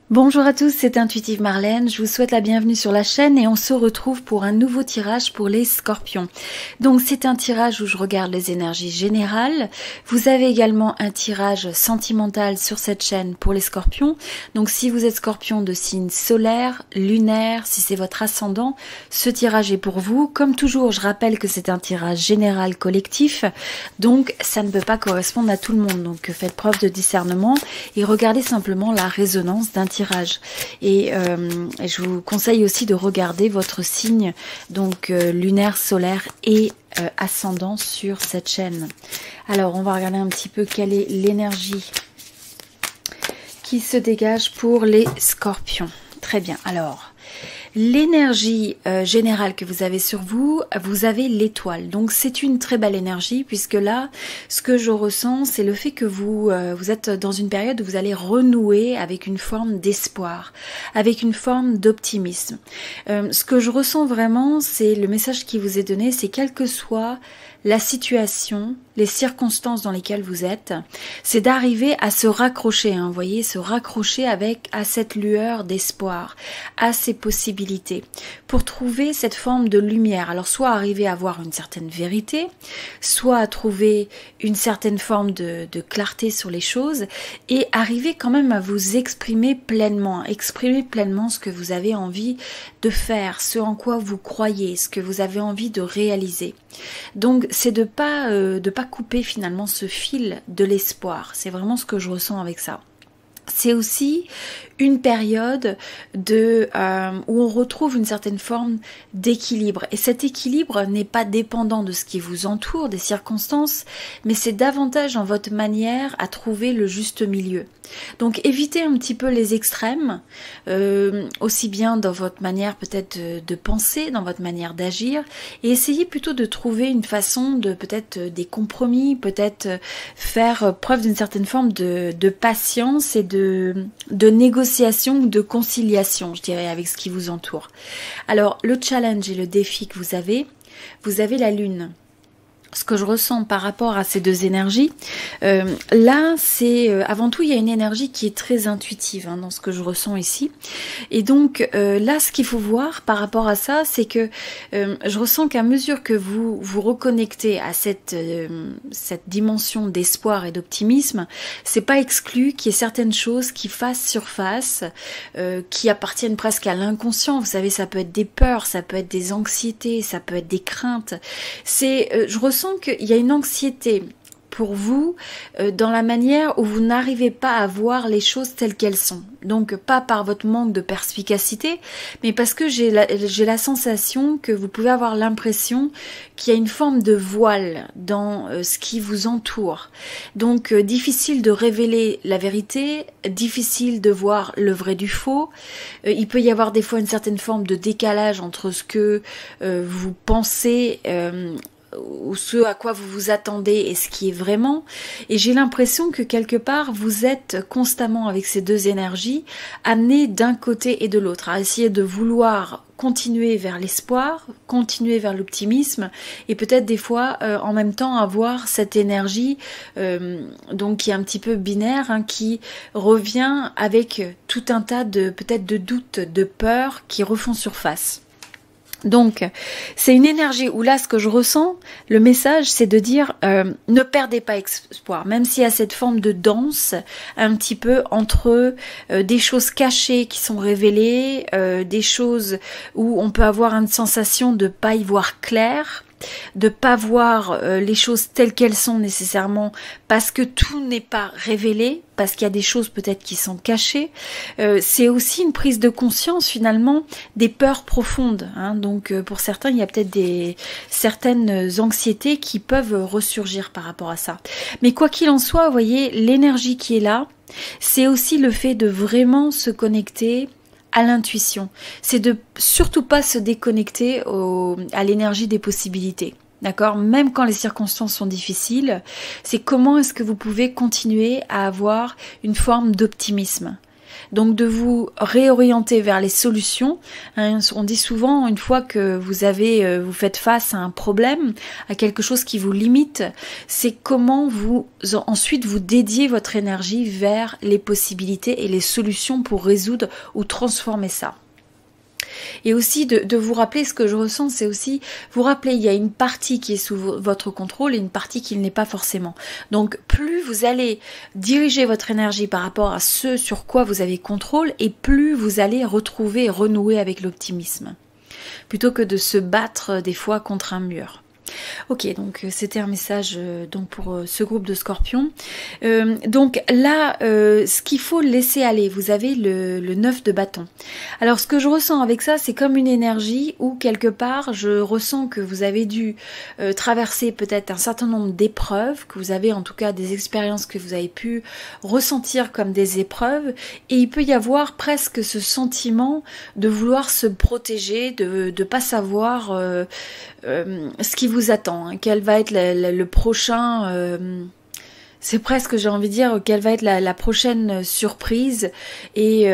Bonjour à tous, c'est Intuitive Marlène, je vous souhaite la bienvenue sur la chaîne et on se retrouve pour un nouveau tirage pour les scorpions. Donc c'est un tirage où je regarde les énergies générales. Vous avez également un tirage sentimental sur cette chaîne pour les scorpions. Donc si vous êtes scorpion de signe solaire, lunaire, si c'est votre ascendant, ce tirage est pour vous. Comme toujours, je rappelle que c'est un tirage général collectif, donc ça ne peut pas correspondre à tout le monde. Donc faites preuve de discernement et regardez simplement la résonance d'un tirage. Et je vous conseille aussi de regarder votre signe, donc lunaire, solaire et ascendant sur cette chaîne. Alors on va regarder un petit peu quelle est l'énergie qui se dégage pour les scorpions. Très bien, alors l'énergie générale que vous avez sur vous, vous avez l'étoile. Donc c'est une très belle énergie puisque là, ce que je ressens, c'est le fait que vous êtes dans une période où vous allez renouer avec une forme d'espoir, avec une forme d'optimisme. Ce que je ressens vraiment, c'est le message qui vous est donné, c'est quelle que soit la situation, les circonstances dans lesquelles vous êtes, c'est d'arriver à se raccrocher, vous voyez, se raccrocher à cette lueur d'espoir, à ces possibilités, pour trouver cette forme de lumière. Alors soit arriver à avoir une certaine vérité, soit à trouver une certaine forme de clarté sur les choses, et arriver quand même à vous exprimer pleinement ce que vous avez envie de faire, ce en quoi vous croyez, ce que vous avez envie de réaliser. Donc c'est de pas couper finalement ce fil de l'espoir. C'est vraiment ce que je ressens avec ça. C'est aussi une période où on retrouve une certaine forme d'équilibre. Et cet équilibre n'est pas dépendant de ce qui vous entoure, des circonstances, mais c'est davantage en votre manière à trouver le juste milieu. Donc évitez un petit peu les extrêmes, aussi bien dans votre manière peut-être de penser, dans votre manière d'agir, et essayez plutôt de trouver une façon de peut-être des compromis, peut-être faire preuve d'une certaine forme de patience et de négociation ou de conciliation, je dirais, avec ce qui vous entoure. Alors, le challenge et le défi que vous avez la lune. Ce que je ressens par rapport à ces deux énergies, là, c'est avant tout, il y a une énergie qui est très intuitive dans ce que je ressens ici. Et donc, là, ce qu'il faut voir par rapport à ça, c'est que je ressens qu'à mesure que vous vous reconnectez à cette dimension d'espoir et d'optimisme, c'est pas exclu qu'il y ait certaines choses qui fassent surface, qui appartiennent presque à l'inconscient. Vous savez, ça peut être des peurs, ça peut être des anxiétés, ça peut être des craintes. Je ressens qu'il y a une anxiété pour vous dans la manière où vous n'arrivez pas à voir les choses telles qu'elles sont. Donc pas par votre manque de perspicacité, mais parce que j'ai la sensation que vous pouvez avoir l'impression qu'il y a une forme de voile dans ce qui vous entoure. Donc difficile de révéler la vérité, difficile de voir le vrai du faux. Il peut y avoir des fois une certaine forme de décalage entre ce que vous pensez ou ce à quoi vous vous attendez et ce qui est vraiment. Et j'ai l'impression que quelque part vous êtes constamment avec ces deux énergies amenés d'un côté et de l'autre à essayer de vouloir continuer vers l'espoir, continuer vers l'optimisme et peut-être des fois en même temps avoir cette énergie donc qui est un petit peu binaire, qui revient avec tout un tas de peut-être de doutes, de peurs qui refont surface. Donc, c'est une énergie où là, ce que je ressens, le message, c'est de dire ne perdez pas espoir, même s'il y a cette forme de danse un petit peu entre des choses cachées qui sont révélées, des choses où on peut avoir une sensation de pas y voir clair, de pas voir les choses telles qu'elles sont nécessairement parce que tout n'est pas révélé, parce qu'il y a des choses peut-être qui sont cachées. C'est aussi une prise de conscience finalement des peurs profondes. Donc pour certains, il y a peut-être certaines anxiétés qui peuvent ressurgir par rapport à ça. Mais quoi qu'il en soit, vous voyez, l'énergie qui est là, c'est aussi le fait de vraiment se connecter à l'intuition. C'est de surtout pas se déconnecter à l'énergie des possibilités. D'accord ? Même quand les circonstances sont difficiles, c'est comment est-ce que vous pouvez continuer à avoir une forme d'optimisme. donc de vous réorienter vers les solutions. Hein, on dit souvent, une fois que vous faites face à un problème, à quelque chose qui vous limite, c'est comment ensuite vous dédiez votre énergie vers les possibilités et les solutions pour résoudre ou transformer ça. Et aussi de vous rappeler, ce que je ressens, c'est aussi vous rappeler, il y a une partie qui est sous votre contrôle et une partie qui ne l'est pas forcément. Donc plus vous allez diriger votre énergie par rapport à ce sur quoi vous avez contrôle, et plus vous allez retrouver et renouer avec l'optimisme, plutôt que de se battre des fois contre un mur. Ok, donc c'était un message donc pour ce groupe de Scorpions. Donc là, ce qu'il faut laisser aller, vous avez le 9 de bâton. Alors ce que je ressens avec ça, c'est comme une énergie où quelque part, je ressens que vous avez dû traverser peut-être un certain nombre d'épreuves, que vous avez en tout cas des expériences que vous avez pu ressentir comme des épreuves, et il peut y avoir presque ce sentiment de vouloir se protéger, de ne pas savoir ce qui vous attend, hein, quel va être le prochain, c'est presque, j'ai envie de dire, quelle va être la prochaine surprise et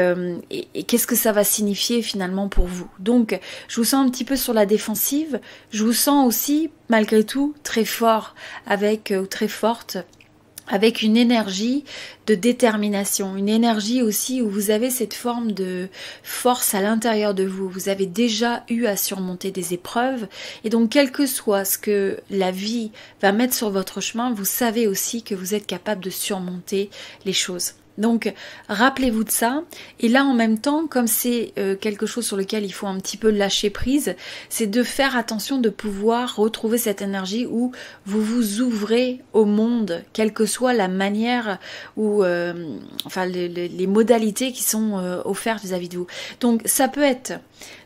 qu'est-ce que ça va signifier finalement pour vous. Donc, je vous sens un petit peu sur la défensive, je vous sens aussi, malgré tout, très fort ou très forte, avec une énergie de détermination, une énergie aussi où vous avez cette forme de force à l'intérieur de vous. Vous avez déjà eu à surmonter des épreuves, et donc quel que soit ce que la vie va mettre sur votre chemin, vous savez aussi que vous êtes capable de surmonter les choses. Donc rappelez-vous de ça, et là en même temps, comme c'est quelque chose sur lequel il faut un petit peu lâcher prise, c'est de faire attention de pouvoir retrouver cette énergie où vous vous ouvrez au monde, quelle que soit la manière ou enfin les modalités qui sont offertes vis-à-vis de vous. Donc ça peut être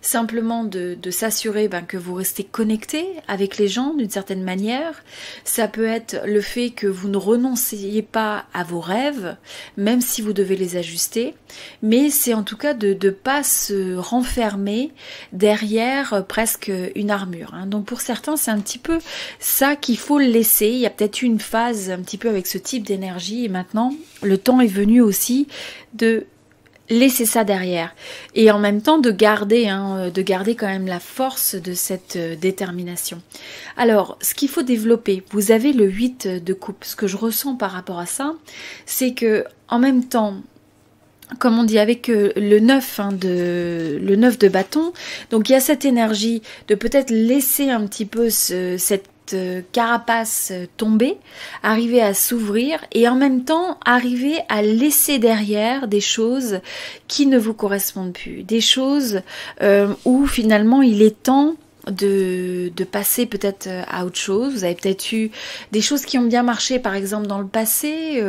simplement de s'assurer que vous restez connecté avec les gens d'une certaine manière. Ça peut être le fait que vous ne renonciez pas à vos rêves, même si vous devez les ajuster, mais c'est en tout cas de ne pas se renfermer derrière presque une armure. Hein. Donc pour certains, c'est un petit peu ça qu'il faut laisser. Il y a peut-être eu une phase un petit peu avec ce type d'énergie, et maintenant, le temps est venu aussi de laisser ça derrière, et en même temps de garder quand même la force de cette détermination. Alors, ce qu'il faut développer, vous avez le 8 de coupe. Ce que je ressens par rapport à ça, c'est que en même temps, comme on dit avec le 9 de bâton, donc il y a cette énergie de peut-être laisser un petit peu cette carapace tomber, arriver à s'ouvrir, et en même temps arriver à laisser derrière des choses qui ne vous correspondent plus, des choses où finalement il est temps de passer peut-être à autre chose. Vous avez peut-être eu des choses qui ont bien marché par exemple dans le passé,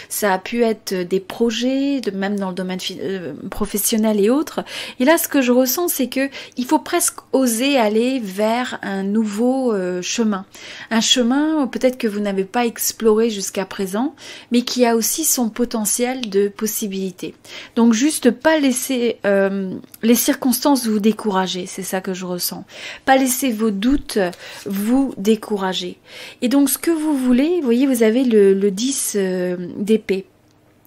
ça a pu être des projets, même dans le domaine professionnel et autres, et là ce que je ressens, c'est que il faut presque oser aller vers un nouveau chemin, un chemin peut-être que vous n'avez pas exploré jusqu'à présent, mais qui a aussi son potentiel de possibilités. Donc juste pas laisser les circonstances vous décourager, c'est ça que je ressens. Pas laisser vos doutes vous décourager. Et donc ce que vous voulez, vous voyez, vous avez le 10 d'épée.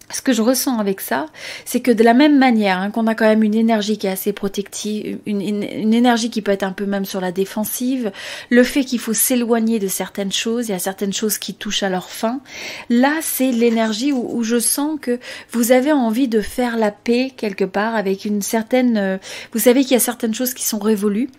Ce que je ressens avec ça, c'est que de la même manière qu'on a quand même une énergie qui est assez protective, une énergie qui peut être un peu même sur la défensive, le fait qu'il faut s'éloigner de certaines choses, il y a certaines choses qui touchent à leur fin, là c'est l'énergie où je sens que vous avez envie de faire la paix quelque part avec une certaine... vous savez qu'il y a certaines choses qui sont révolues,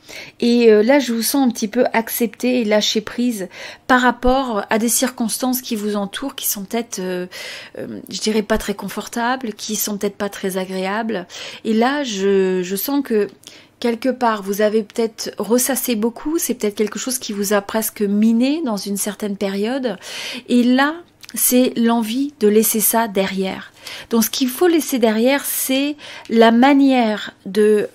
et là je vous sens un petit peu accepter et lâcher prise par rapport à des circonstances qui vous entourent, qui sont peut-être, je dirais pas très confortables, qui sont peut-être pas très agréables, et là je sens que quelque part vous avez peut-être ressassé beaucoup, c'est peut-être quelque chose qui vous a presque miné dans une certaine période, et là c'est l'envie de laisser ça derrière. Donc ce qu'il faut laisser derrière, c'est la manière de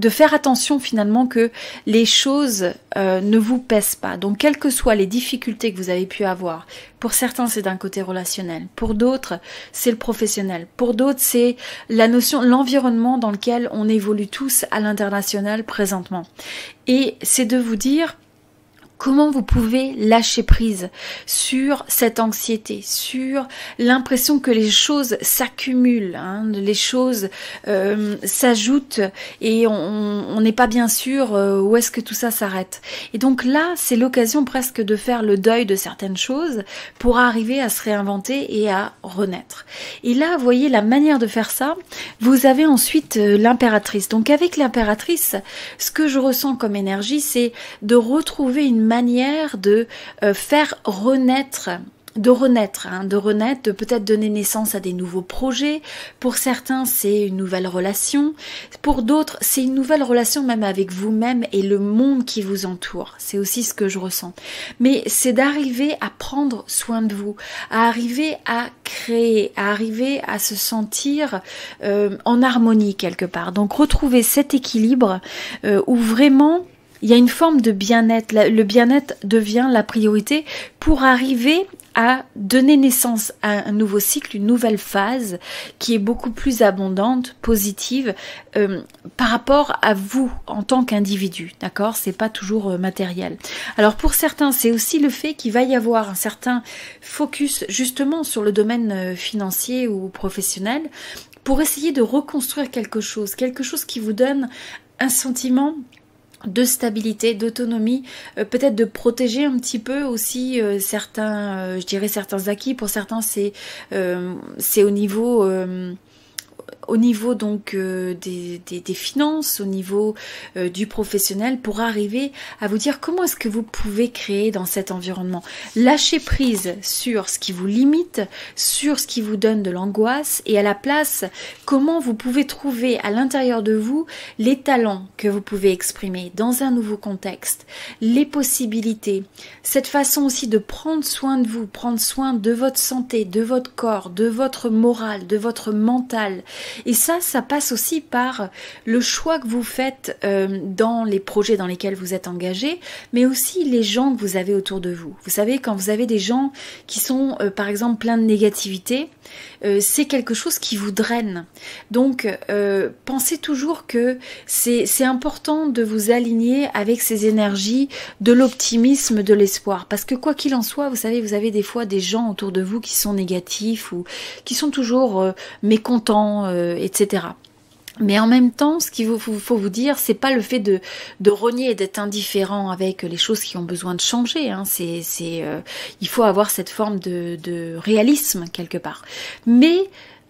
faire attention finalement que les choses ne vous pèsent pas. Donc quelles que soient les difficultés que vous avez pu avoir, pour certains c'est d'un côté relationnel, pour d'autres c'est le professionnel, pour d'autres c'est la notion, l'environnement dans lequel on évolue tous à l'international présentement. Et c'est de vous dire Comment vous pouvez lâcher prise sur cette anxiété, sur l'impression que les choses s'accumulent, hein, les choses s'ajoutent et on n'est pas bien sûr où est-ce que tout ça s'arrête. Et donc là, c'est l'occasion presque de faire le deuil de certaines choses pour arriver à se réinventer et à renaître. Et là, vous voyez la manière de faire ça, vous avez ensuite l'impératrice. Donc avec l'impératrice, ce que je ressens comme énergie, c'est de retrouver une manière de faire renaître, de peut-être donner naissance à des nouveaux projets. Pour certains, c'est une nouvelle relation. Pour d'autres, c'est une nouvelle relation même avec vous-même et le monde qui vous entoure. C'est aussi ce que je ressens. Mais c'est d'arriver à prendre soin de vous, à arriver à créer, à arriver à se sentir en harmonie quelque part. Donc retrouver cet équilibre où vraiment il y a une forme de bien-être. Le bien-être devient la priorité pour arriver à donner naissance à un nouveau cycle, une nouvelle phase qui est beaucoup plus abondante, positive par rapport à vous en tant qu'individu, d'accord? C'est pas toujours matériel. Alors pour certains, c'est aussi le fait qu'il va y avoir un certain focus justement sur le domaine financier ou professionnel pour essayer de reconstruire quelque chose qui vous donne un sentiment de stabilité, d'autonomie, peut-être de protéger un petit peu aussi certains, je dirais certains acquis. Pour certains, c'est au niveau donc des finances, au niveau du professionnel, pour arriver à vous dire comment est-ce que vous pouvez créer dans cet environnement. Lâcher prise sur ce qui vous limite, sur ce qui vous donne de l'angoisse, et à la place, comment vous pouvez trouver à l'intérieur de vous les talents que vous pouvez exprimer dans un nouveau contexte, les possibilités, cette façon aussi de prendre soin de vous, prendre soin de votre santé, de votre corps, de votre morale, de votre mental. Et ça passe aussi par le choix que vous faites dans les projets dans lesquels vous êtes engagé, mais aussi les gens que vous avez autour de vous. Vous savez, quand vous avez des gens qui sont par exemple pleins de négativité, c'est quelque chose qui vous draine. Donc pensez toujours que c'est important de vous aligner avec ces énergies de l'optimisme, de l'espoir. Parce que quoi qu'il en soit, vous savez, vous avez des fois des gens autour de vous qui sont négatifs ou qui sont toujours mécontents, etc. Mais en même temps, ce qu'il faut vous dire, c'est pas le fait de rogner et d'être indifférent avec les choses qui ont besoin de changer. Hein. Il faut avoir cette forme de réalisme quelque part. Mais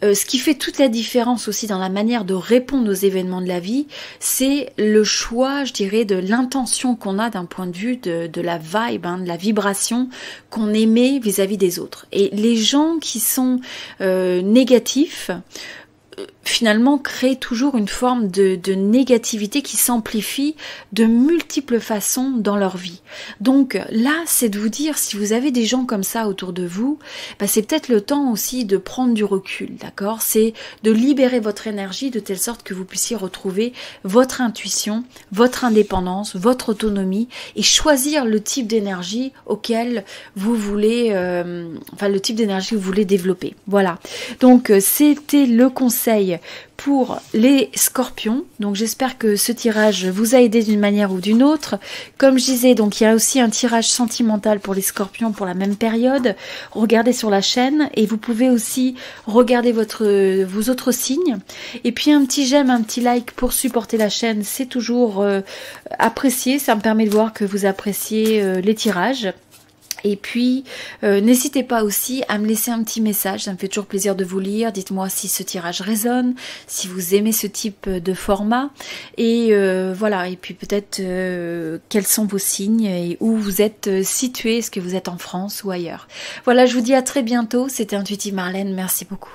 ce qui fait toute la différence aussi dans la manière de répondre aux événements de la vie, c'est le choix, je dirais, de l'intention qu'on a d'un point de vue de la vibe, hein, de la vibration qu'on émet vis-à-vis des autres. Et les gens qui sont négatifs, finalement crée toujours une forme de négativité qui s'amplifie de multiples façons dans leur vie. Donc là, c'est de vous dire, si vous avez des gens comme ça autour de vous, c'est peut-être le temps aussi de prendre du recul, d'accord? C'est de libérer votre énergie de telle sorte que vous puissiez retrouver votre intuition, votre indépendance, votre autonomie et choisir le type d'énergie auquel vous voulez, le type d'énergie que vous voulez développer. Voilà. Donc c'était le conseil pour les scorpions. Donc j'espère que ce tirage vous a aidé d'une manière ou d'une autre. Comme je disais, donc il y a aussi un tirage sentimental pour les scorpions pour la même période. Regardez sur la chaîne et vous pouvez aussi regarder vos autres signes. Et puis un petit j'aime, un petit like pour supporter la chaîne, c'est toujours apprécié. Ça me permet de voir que vous appréciez les tirages. Et puis, n'hésitez pas aussi à me laisser un petit message, ça me fait toujours plaisir de vous lire. Dites-moi si ce tirage résonne, si vous aimez ce type de format. Et voilà, et puis peut-être quels sont vos signes et où vous êtes situé, est-ce que vous êtes en France ou ailleurs. Voilà, je vous dis à très bientôt, c'était Intuitive Marlène, merci beaucoup.